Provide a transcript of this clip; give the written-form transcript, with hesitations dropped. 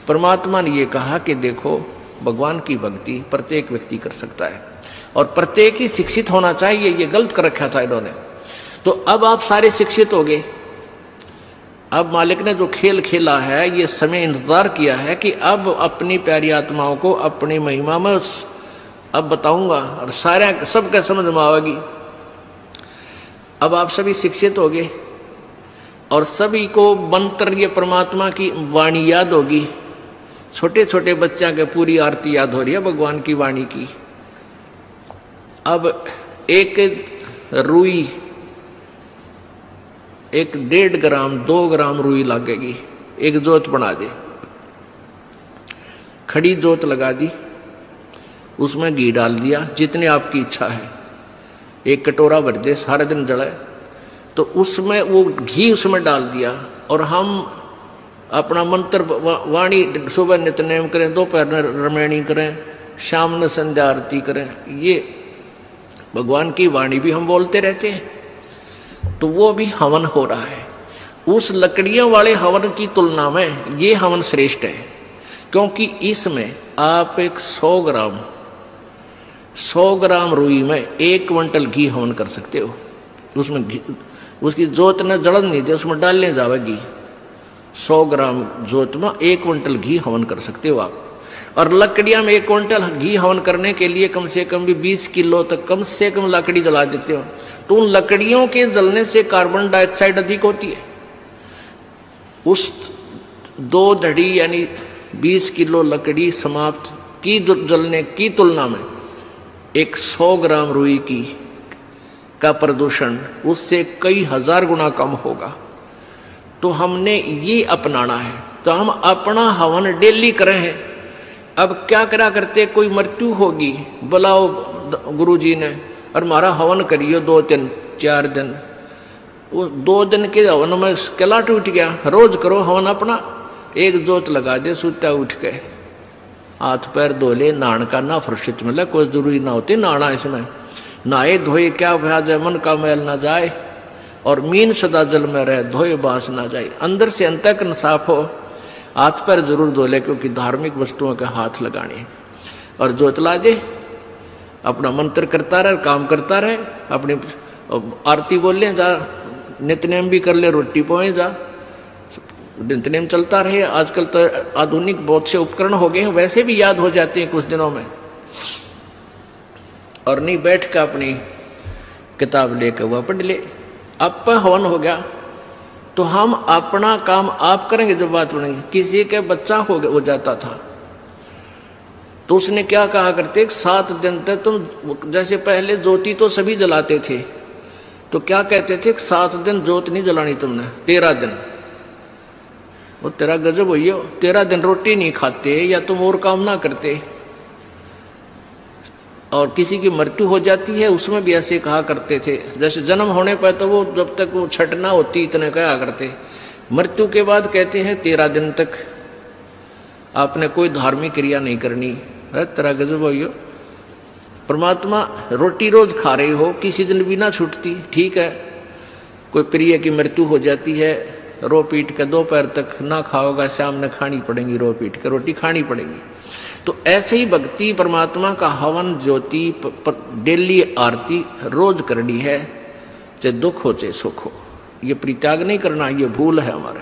परमात्मा ने ये कहा कि देखो भगवान की भक्ति प्रत्येक व्यक्ति कर सकता है और प्रत्येक ही शिक्षित होना चाहिए, ये गलत कर रखा था इन्होंने। तो अब आप सारे शिक्षित हो गए। अब मालिक ने जो खेल खेला है, ये समय इंतजार किया है कि अब अपनी प्यारी आत्माओं को अपनी महिमा में अब बताऊंगा और सारे सबके समझ में आवेगी। अब आप सभी शिक्षित हो गए और सभी को मंत्र ये परमात्मा की वाणी याद होगी। छोटे छोटे बच्चा के पूरी आरती याद हो रही है भगवान की वाणी की। अब एक रुई, एक 1.5 ग्राम 2 ग्राम रुई लगेगी, एक जोत बना दे, खड़ी जोत लगा दी, उसमें घी डाल दिया जितनी आपकी इच्छा है, एक कटोरा भर दे, सारा दिन जले, तो उसमें वो घी उसमें डाल दिया और हम अपना मंत्र वाणी सुबह नित्यनेम करें, दोपहर में रमैणी करें, शाम में संध्या आरती करें, ये भगवान की वाणी भी हम बोलते रहते हैं, तो वो भी हवन हो रहा है। उस लकड़ियों वाले हवन की तुलना में ये हवन श्रेष्ठ है, क्योंकि इसमें आप एक 100 ग्राम रुई में 1 क्विंटल घी हवन कर सकते हो। उसमें घी, उसकी जोत ने जलन नहीं दे, उसमें डालने जावे घी। 100 ग्राम जोत में 1 क्विंटल घी हवन कर सकते हो आप। और लकड़ियां में 1 क्विंटल घी हवन करने के लिए कम से कम भी 20 किलो तक कम से कम लकड़ी जला देते हो, तो उन लकड़ियों के जलने से कार्बन डाइऑक्साइड अधिक होती है। उस 2 धड़ी यानी 20 किलो लकड़ी समाप्त की जलने की तुलना में एक 100 ग्राम रुई की का प्रदूषण उससे कई हजार गुना कम होगा। तो हमने ये अपनाना है, तो हम अपना हवन डेली करें हैं। अब क्या करा करते, कोई मृत्यु होगी, बुलाओ गुरुजी ने और हमारा हवन करियो 2 दिन 4 दिन, वो 2 दिन के हवन में कैलाट उठ गया। रोज करो हवन अपना, एक जोत लगा दे, सुता उठ के हाथ पैर धो ले, नहान का ना फुर्सत मिले, कोई जरूरी ना होती नहाना, इसमें नहाए धोए क्या भया जाए, मन का मैल ना जाए और मीन सदा जल में रहे, धोए बांस ना जाए। अंदर से अंतःकरण साफ हो, हाथ पैर जरूर धो ले, क्योंकि धार्मिक वस्तुओं के हाथ लगाने। और जोत ला दे, अपना मंत्र करता रहे, काम करता रहे, अपनी आरती बोल ले जा, नित्यनेम भी कर ले, रोटी पोए जा, नित्यनेम चलता रहे। आजकल तो आधुनिक बहुत से उपकरण हो गए हैं, वैसे भी याद हो जाते हैं कुछ दिनों में। और नहीं बैठ कर अपनी किताब लेकर वह पढ़ ले। अब हवन हो गया तो हम अपना काम आप करेंगे। जब बात बनेगी, किसी के बच्चा हो जाता था तो उसने क्या कहा करते, 7 दिन तक तुम, जैसे पहले ज्योति तो सभी जलाते थे, तो क्या कहते थे, 7 दिन ज्योत नहीं जलानी तुमने, 13 दिन। वो तेरा गजब हुई हो, 13 दिन रोटी नहीं खाते या तुम और काम ना करते। और किसी की मृत्यु हो जाती है उसमें भी ऐसे कहा करते थे, जैसे जन्म होने पर तो वो जब तक वो छठ ना होती इतने कहा करते, मृत्यु के बाद कहते हैं 13 दिन तक आपने कोई धार्मिक क्रिया नहीं करनी। तेरा गजब हो। परमात्मा रोटी रोज खा रहे हो, किसी दिन भी ना छूटती, ठीक है। कोई प्रिय की मृत्यु हो जाती है, रो पीट के दोपहर तक ना खाओगा, शाम में खानी पड़ेगी, रो पीट के रोटी खानी पड़ेगी। तो ऐसे ही भक्ति परमात्मा का हवन ज्योति डेली आरती रोज करनी है, चाहे दुख हो चाहे सुख हो। ये परित्याग नहीं करना, ये भूल है हमारा।